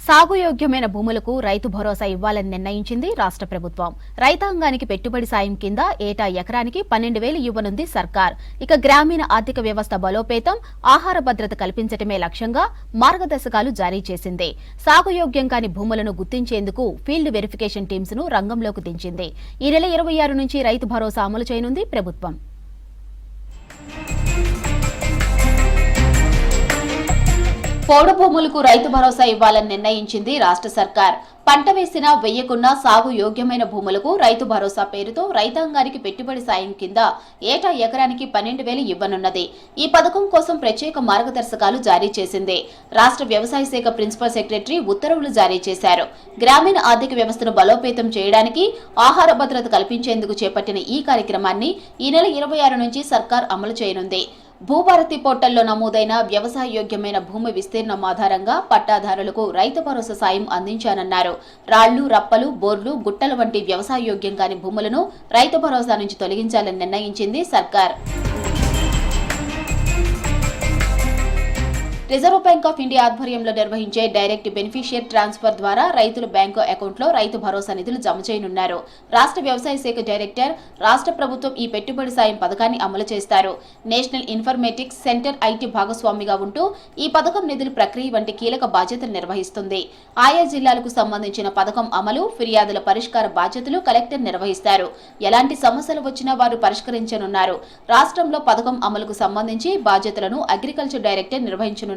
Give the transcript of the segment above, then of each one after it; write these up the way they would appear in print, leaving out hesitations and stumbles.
సాగుయోగ్యమైన భూములకు రైతు భరోసా ఇవ్వాలని నిర్ణయించింది రాష్ట్ర ప్రభుత్వం. రైతాంగానికి పెట్టుబడి సాయం కింద ఏటా ఎకరానికి 12,000 ఇవ్వనుంది సర్కార్. ఇక గ్రామీణ ఆర్థిక వ్యవస్థ బలోపేతం, ఆహార భద్రత కల్పించటమే లక్ష్యంగా మార్గదర్శకాలు జారీ చేసింది. సాగుయోగ్యం కాని భూములను గుర్తించేందుకు ఫీల్డ్ వెరిఫికేషన్ టీమ్స్ ను రంగంలోకి దించింది. ఈ నెల 26 నుంచి రైతు భరోసా అమలు చేయనుంది ప్రభుత్వం. పోడు భూములకు రైతు భరోసా ఇవ్వాలని నిర్ణయించింది రాష్ట్ర సర్కార్. పంట వేసినా వెయ్యకున్నా సాగు యోగ్యమైన భూములకు రైతు భరోసా పేరుతో రైతాంగానికి పెట్టుబడి సాయం కింద ఏటా ఎకరానికి 12,000 ఇవ్వనున్నది. ఈ పథకం కోసం ప్రత్యేక మార్గదర్శకాలు జారీ చేసింది. రాష్ట్ర వ్యవసాయ శాఖ ప్రిన్సిపల్ సెక్రటరీ ఉత్తర్వులు జారీ చేశారు. గ్రామీణ ఆర్థిక వ్యవస్థను బలోపేతం చేయడానికి, ఆహార భద్రత కల్పించేందుకు చేపట్టిన ఈ కార్యక్రమాన్ని ఈ నెల 26 నుంచి సర్కార్ అమలు చేయనుంది. భూభారతి పోర్టల్లో నమోదైన వ్యవసాయ యోగ్యమైన భూమి విస్తీర్ణం ఆధారంగా పట్టాదారులకు రైతు భరోసా సాయం అందించానన్నారు. రాళ్లు, రప్పలు, బోర్లు, గుట్టల వంటి వ్యవసాయ యోగ్యం కాని భూములను రైతు భరోసా నుంచి తొలగించాలని నిర్ణయించింది సర్కార్. రిజర్వ్ బ్యాంక్ ఆఫ్ ఇండియా ఆధ్వర్యంలో నిర్వహించే డైరెక్ట్ బెనిఫిషియర్ ట్రాన్స్ఫర్ ద్వారా రైతుల బ్యాంకు అకౌంట్లో రైతు భరోసా నిధులు జమ చేయనున్నారు. రాష్ట్ర వ్యవసాయ శాఖ డైరెక్టర్, రాష్ట్ర ప్రభుత్వం ఈ పెట్టుబడి సాయం పథకాన్ని అమలు చేస్తారు. నేషనల్ ఇన్ఫర్మేటిక్స్ సెంటర్ ఐటీ భాగస్వామిగా ఉంటూ ఈ పథకం నిధుల ప్రక్రియ వంటి కీలక బాధ్యతలు నిర్వహిస్తుంది. ఆయా జిల్లాలకు సంబంధించిన పథకం అమలు, ఫిర్యాదుల పరిష్కార బాధ్యతలు కలెక్టర్ నిర్వహిస్తారు. ఎలాంటి సమస్యలు వచ్చినా వారు పరిష్కరించనున్నారు. రాష్ట్రంలో పథకం అమలుకు సంబంధించి బాధ్యతలను అగ్రికల్చర్ డైరెక్టర్ నిర్వహించనున్నారు.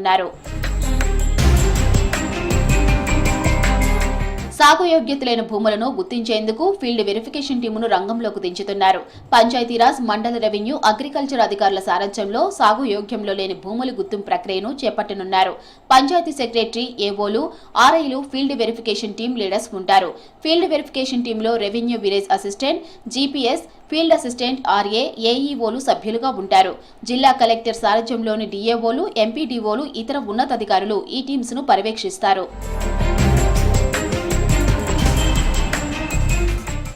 సాగు యోగ్యత లేని భూములను గుర్తించేందుకు ఫీల్డ్ వెరిఫికేషన్ టీమును రంగంలోకి దించుతున్నారు. పంచాయతీరాజ్, మండల రెవెన్యూ, అగ్రికల్చర్ అధికారుల సారథ్యంలో సాగు యోగ్యంలో లేని భూముల గుర్తింపు ప్రక్రియను చేపట్టనున్నారు. పంచాయతీ సెక్రటరీ, ఏవోలు, ఆర్ఐలు ఫీల్డ్ వెరిఫికేషన్ టీం లీడర్స్ ఉంటారు. ఫీల్డ్ వెరిఫికేషన్ టీంలో revenue village assistant, GPS, field assistant, RA, ఏఈఓలు సభ్యులుగా ఉంటారు. జిల్లా కలెక్టర్ సారథ్యంలోని డీఏఓలు, ఎంపీడీఓలు, ఇతర ఉన్నతాధికారులు ఈ టీమ్స్ ను పర్యవేక్షిస్తారు.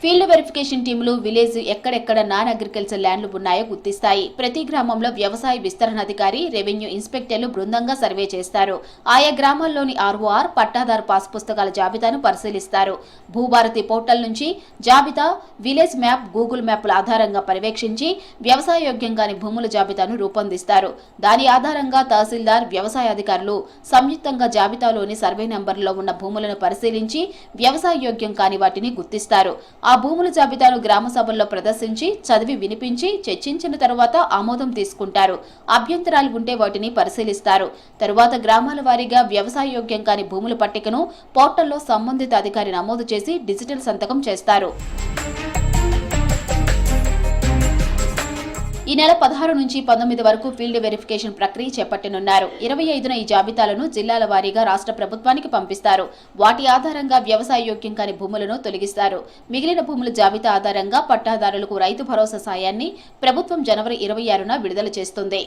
ఫీల్డ్ వెరిఫికేషన్ టీములు విలేజ్ ఎక్కడెక్కడ నాన్ అగ్రికల్చర్ ల్యాండ్లు ఉన్నాయో గుర్తిస్తాయి. ప్రతి గ్రామంలో వ్యవసాయ విస్తరణాధికారి, రెవెన్యూ ఇన్స్పెక్టర్లు బృందంగా సర్వే చేస్తారు. ఆయా గ్రామాల్లోని ఆర్ఓఆర్, పట్టాదారు పాస్ పుస్తకాల జాబితాను పరిశీలిస్తారు. భూభారతి పోర్టల్ నుంచి జాబితా, విలేజ్ మ్యాప్, గూగుల్ మ్యాప్ల ఆధారంగా పర్యవేక్షించి వ్యవసాయ యోగ్యంగాని భూముల జాబితాను రూపొందిస్తారు. దాని ఆధారంగా తహసీల్దార్, వ్యవసాయ అధికారులు సంయుక్తంగా జాబితాలోని సర్వే నంబర్లో ఉన్న భూములను పరిశీలించి వ్యవసాయ యోగ్యం కాని వాటిని గుర్తిస్తారు. ఆ భూముల జాబితాను గ్రామ సభల్లో ప్రదర్శించి, చదివి వినిపించి, చర్చించిన తరువాత ఆమోదం తీసుకుంటారు. అభ్యంతరాలు ఉంటే వాటిని పరిశీలిస్తారు. తరువాత గ్రామాల వారీగా వ్యవసాయ యోగ్యం కాని భూముల పట్టికను పోర్టల్లో సంబంధిత అధికారి నమోదు చేసి డిజిటల్ సంతకం చేస్తారు. ఈ నెల 16 నుంచి 19 వరకు ఫీల్డ్ వెరిఫికేషన్ ప్రక్రియ చేపట్టనున్నారు. 25న ఈ జాబితాలను జిల్లాల వారీగా రాష్ట్ర ప్రభుత్వానికి పంపిస్తారు. వాటి ఆధారంగా వ్యవసాయ యోగ్యం కాని భూములను తొలగిస్తారు. మిగిలిన భూముల జాబితా ఆధారంగా పట్టాదారులకు రైతు భరోసా సాయాన్ని ప్రభుత్వం జనవరి 26న విడుదల చేస్తుంది.